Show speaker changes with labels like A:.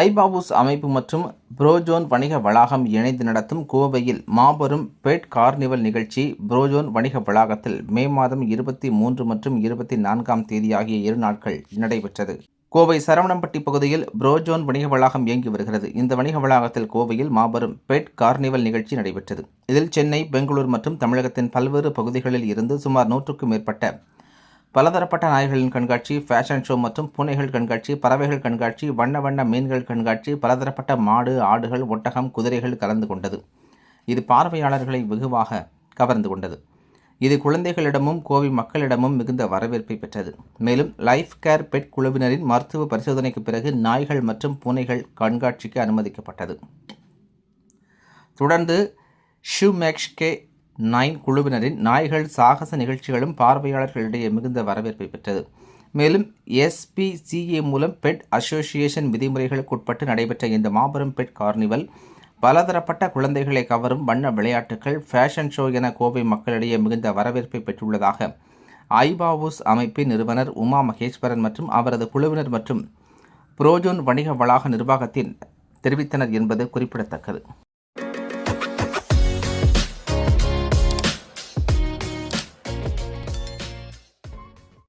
A: ஐபாபுஸ் அமைப்பு மற்றும் புரோஜோன் வணிக வளாகம் இணைந்து நடத்தும் கோவையில் மாபெரும் பெட் கார்னிவல் நிகழ்ச்சி புரோஜோன் வணிக வளாகத்தில் மே மாதம் 23 மற்றும் 24ஆம் தேதி ஆகிய 2 நாட்கள் நடைபெற்றது. கோவை சரவணம்பட்டி பகுதியில் புரோஜோன் வணிக வளாகம் இயங்கி வருகிறது. இந்த வணிக வளாகத்தில் கோவையில் மாபெரும் பெட் கார்னிவல் நிகழ்ச்சி நடைபெற்றது. இதில் சென்னை, பெங்களூர் மற்றும் தமிழகத்தின் பல்வேறு பகுதிகளில் இருந்து சுமார் 100க்கும் மேற்பட்ட பலதரப்பட்ட நாய்களின் கண்காட்சி, ஃபேஷன் ஷோ மற்றும் பூனைகள் கண்காட்சி, பறவைகள் கண்காட்சி, வண்ண வண்ண மீன்கள் கண்காட்சி, பலதரப்பட்ட மாடு, ஆடுகள், ஒட்டகம், குதிரைகள் கலந்து கொண்டது. இது பார்வையாளர்களை வெகுவாக கவர்ந்து கொண்டது. இது குழந்தைகளிடமும் கோவை மக்களிடமும் மிகுந்த வரவேற்பை பெற்றது. மேலும் லைஃப் கேர் பெட் குழுவினரின் மருத்துவ பரிசோதனைக்கு பிறகு நாய்கள் மற்றும் பூனைகள் கண்காட்சிக்கு அனுமதிக்கப்பட்டது. தொடர்ந்து ஷூமேக்ஸ்கே 9 குழுவினரின் நாய்கள் சாகச நிகழ்ச்சிகளும் பார்வையாளர்களிடையே மிகுந்த வரவேற்பை பெற்றது. மேலும் SPCA மூலம் பெட் அசோசியேஷன் விதிமுறைகளுக்கு உட்பட்டு நடைபெற்ற இந்த மாபெரும் பெட் கார்னிவல் பலதரப்பட்ட குழந்தைகளை கவரும் வண்ண விளையாட்டுகள், ஃபேஷன் ஷோ என கோவை மக்களிடையே மிகுந்த வரவேற்பை பெற்றுள்ளதாக ஐபாபுஸ் அமைப்பின் நிறுவனர் உமா மகேஸ்வரன் மற்றும் அவரது குழுவினர் மற்றும் புரோஜோன் வணிக வளாக நிர்வாகத்தின் தெரிவித்தனர் என்பது குறிப்பிடத்தக்கது.